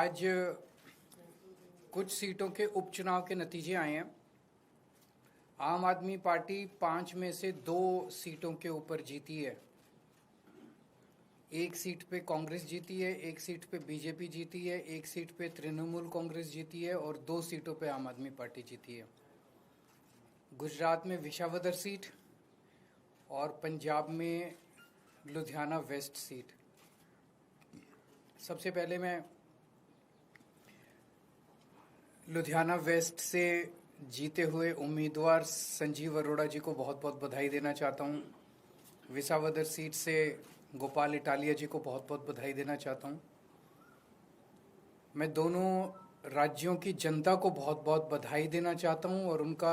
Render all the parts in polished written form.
आज कुछ सीटों के उपचुनाव के नतीजे आए हैं। आम आदमी पार्टी 5 में से 2 सीटों के ऊपर जीती है। एक सीट पे कांग्रेस जीती है, एक सीट पे बीजेपी जीती है, एक सीट पे तृणमूल कांग्रेस जीती है और 2 सीटों पे आम आदमी पार्टी जीती है। गुजरात में विसावदर सीट और पंजाब में लुधियाना वेस्ट सीट। सबसे पहले मैं लुधियाना वेस्ट से जीते हुए उम्मीदवार संजीव अरोड़ा जी को बहुत बहुत बधाई देना चाहता हूँ। विसावदर सीट से गोपाल इटालिया जी को बहुत बहुत बधाई देना चाहता हूँ। मैं दोनों राज्यों की जनता को बहुत बहुत बधाई देना चाहता हूँ और उनका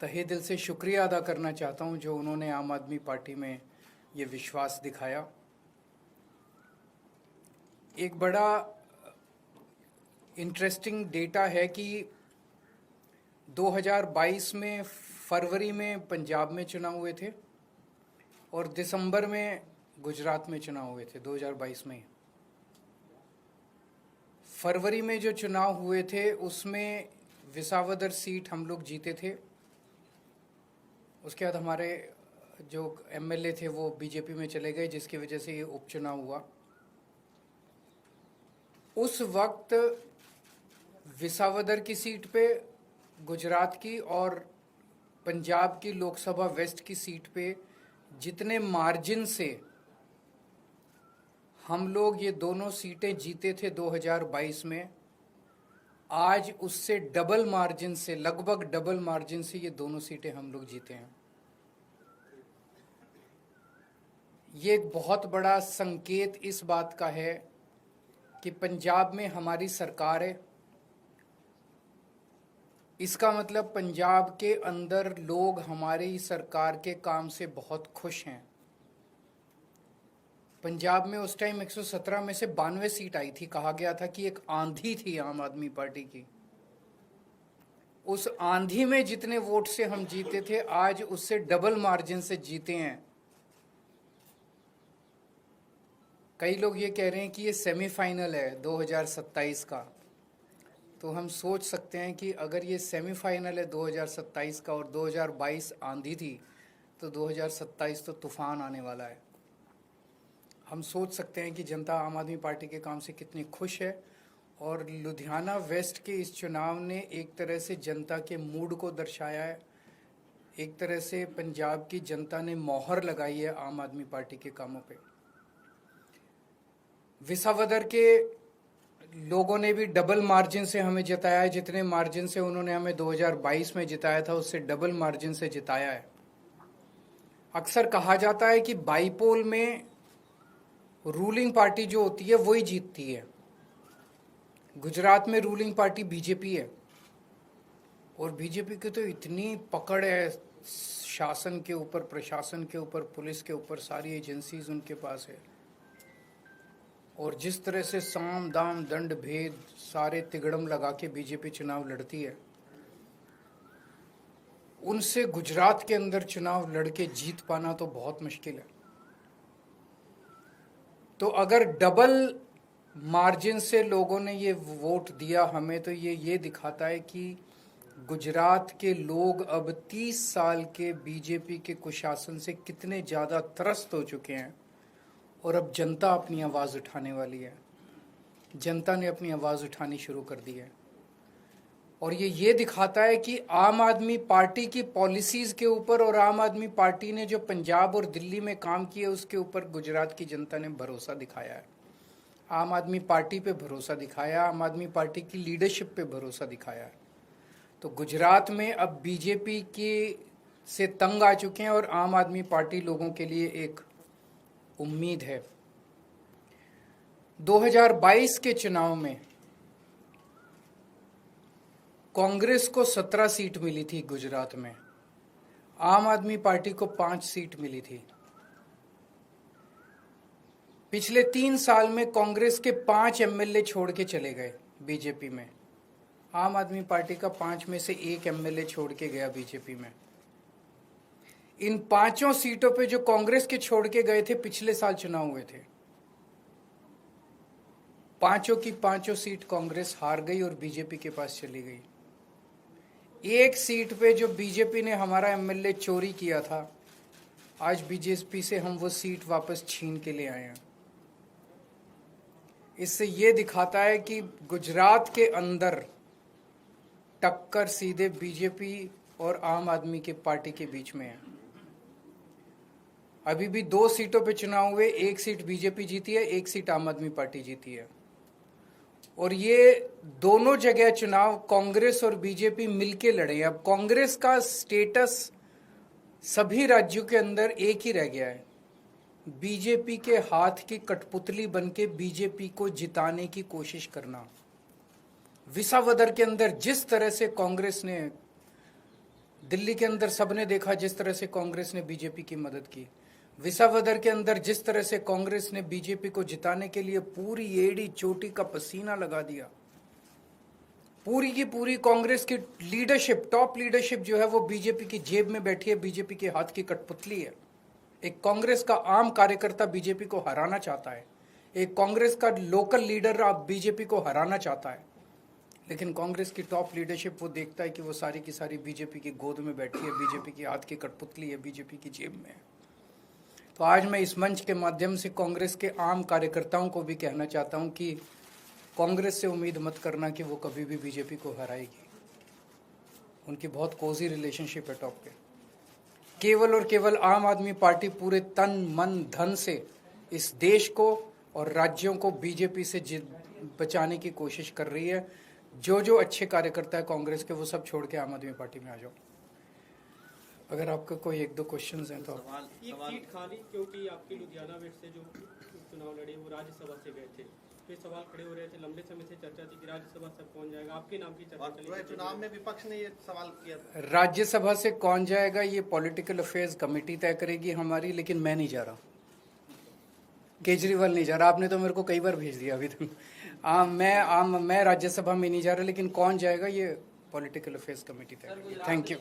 तहे दिल से शुक्रिया अदा करना चाहता हूँ जो उन्होंने आम आदमी पार्टी में ये विश्वास दिखाया। एक बड़ा इंटरेस्टिंग डेटा है कि 2022 में फरवरी में पंजाब में चुनाव हुए थे और दिसंबर में गुजरात में चुनाव हुए थे। 2022 में फरवरी में जो चुनाव हुए थे उसमें विसावदर सीट हम लोग जीते थे। उसके बाद हमारे जो एमएलए थे वो बीजेपी में चले गए, जिसकी वजह से ये उपचुनाव हुआ। उस वक्त विसावदर की सीट पे, गुजरात की और पंजाब की लोकसभा वेस्ट की सीट पे जितने मार्जिन से हम लोग ये दोनों सीटें जीते थे 2022 में, आज उससे डबल मार्जिन से, लगभग डबल मार्जिन से ये दोनों सीटें हम लोग जीते हैं। ये एक बहुत बड़ा संकेत इस बात का है कि पंजाब में हमारी सरकार है। इसका मतलब पंजाब के अंदर लोग हमारी सरकार के काम से बहुत खुश हैं। पंजाब में उस टाइम 117 में से 92 सीट आई थी। कहा गया था कि एक आंधी थी आम आदमी पार्टी की। उस आंधी में जितने वोट से हम जीते थे, आज उससे डबल मार्जिन से जीते हैं। कई लोग ये कह रहे हैं कि ये सेमीफाइनल है 2027 का। तो हम सोच सकते हैं कि अगर ये सेमीफाइनल है 2027 का और 2022 आंधी थी, तो 2027 तो तूफान आने वाला है। हम सोच सकते हैं कि जनता आम आदमी पार्टी के काम से कितनी खुश है। और लुधियाना वेस्ट के इस चुनाव ने एक तरह से जनता के मूड को दर्शाया है। एक तरह से पंजाब की जनता ने मोहर लगाई है आम आदमी पार्टी के कामों पे। विसावदर के लोगों ने भी डबल मार्जिन से हमें जिताया है। जितने मार्जिन से उन्होंने हमें 2022 में जिताया था, उससे डबल मार्जिन से जिताया है। अक्सर कहा जाता है कि बाईपोल में रूलिंग पार्टी जो होती है वही जीतती है। गुजरात में रूलिंग पार्टी बीजेपी है और बीजेपी की तो इतनी पकड़ है शासन के ऊपर, प्रशासन के ऊपर, पुलिस के ऊपर, सारी एजेंसीज उनके पास है। और जिस तरह से साम दाम दंड भेद सारे तिगड़म लगा के बीजेपी चुनाव लड़ती है, उनसे गुजरात के अंदर चुनाव लड़के जीत पाना तो बहुत मुश्किल है। तो अगर डबल मार्जिन से लोगों ने ये वोट दिया हमें, तो ये दिखाता है कि गुजरात के लोग अब 30 साल के बीजेपी के कुशासन से कितने ज़्यादा त्रस्त हो चुके हैं और अब जनता अपनी आवाज़ उठाने वाली है। जनता ने अपनी आवाज़ उठानी शुरू कर दी है और ये दिखाता है कि आम आदमी पार्टी की पॉलिसीज़ के ऊपर और आम आदमी पार्टी ने जो पंजाब और दिल्ली में काम किया उसके ऊपर गुजरात की जनता ने भरोसा दिखाया है। आम आदमी पार्टी पे भरोसा दिखाया, आम आदमी पार्टी की लीडरशिप पे भरोसा दिखाया है। तो गुजरात में अब बीजेपी की से तंग आ चुके हैं और आम आदमी पार्टी लोगों के लिए एक उम्मीद है। 2022 के चुनाव में कांग्रेस को 17 सीट मिली थी गुजरात में, आम आदमी पार्टी को 5 सीट मिली थी। पिछले 3 साल में कांग्रेस के 5 एमएलए छोड़ के चले गए बीजेपी में। आम आदमी पार्टी का 5 में से 1 एमएलए छोड़ के गया बीजेपी में। इन 5 सीटों पे जो कांग्रेस के छोड़ के गए थे, पिछले साल चुनाव हुए थे। पांचों की पांचों सीट कांग्रेस हार गई और बीजेपी के पास चली गई। एक सीट पे जो बीजेपी ने हमारा एमएलए चोरी किया था, आज बीजेपी से हम वो सीट वापस छीन के ले आए हैं। इससे ये दिखाता है कि गुजरात के अंदर टक्कर सीधे बीजेपी और आम आदमी के पार्टी के बीच में है। अभी भी 2 सीटों पे चुनाव हुए, 1 सीट बीजेपी जीती है, 1 सीट आम आदमी पार्टी जीती है। और ये दोनों जगह चुनाव कांग्रेस और बीजेपी मिलके लड़े हैं। अब कांग्रेस का स्टेटस सभी राज्यों के अंदर एक ही रह गया है, बीजेपी के हाथ की कठपुतली बनके बीजेपी को जिताने की कोशिश करना। विसावदर के अंदर जिस तरह से कांग्रेस ने, दिल्ली के अंदर सबने देखा जिस तरह से कांग्रेस ने बीजेपी की मदद की, विसावदर के अंदर जिस तरह से कांग्रेस ने बीजेपी को जिताने के लिए पूरी एड़ी चोटी का पसीना लगा दिया। पूरी की पूरी कांग्रेस की लीडरशिप, टॉप लीडरशिप जो है वो बीजेपी की जेब में बैठी है, बीजेपी के हाथ की कठपुतली है। एक कांग्रेस का आम कार्यकर्ता बीजेपी को हराना चाहता है, एक कांग्रेस का लोकल लीडर अब बीजेपी को हराना चाहता है, लेकिन कांग्रेस की टॉप लीडरशिप वो देखता है कि वो सारी की सारी बीजेपी की गोद में बैठी है, बीजेपी की हाथ की कठपुतली है, बीजेपी की जेब में है। तो आज मैं इस मंच के माध्यम से कांग्रेस के आम कार्यकर्ताओं को भी कहना चाहता हूं कि कांग्रेस से उम्मीद मत करना कि वो कभी भी बीजेपी को हराएगी। उनकी बहुत कोजी रिलेशनशिप है टॉप पे। केवल और केवल आम आदमी पार्टी पूरे तन मन धन से इस देश को और राज्यों को बीजेपी से बचाने की कोशिश कर रही है। जो अच्छे कार्यकर्ता है कांग्रेस के वो सब छोड़ के आम आदमी पार्टी में आ जाओ। अगर आपका कोई 1-2 क्वेश्चंस हैं तो ये सीट खाली क्योंकि आपके लुधियाना वेस्ट से जो चुनाव लड़े वो राज्यसभा से गए थे, तो ये सवाल खड़े हो रहे थे, लंबे समय से चर्चा थी कि राज्यसभा से कौन जाएगा, आपके नाम की चर्चा चली। चुनाव में विपक्ष ने ये सवाल किया था। राज्यसभा से कौन जाएगा ये पॉलिटिकल अफेयर्स कमेटी तय करेगी हमारी, लेकिन मैं नहीं जा रहा, केजरीवाल नहीं जा रहा। आपने तो मेरे को कई बार भेज दिया अभी तक। मैं राज्यसभा में नहीं जा रहा, लेकिन कौन जाएगा ये पॉलिटिकल अफेयर्स कमेटी तय करेगी। Thank you.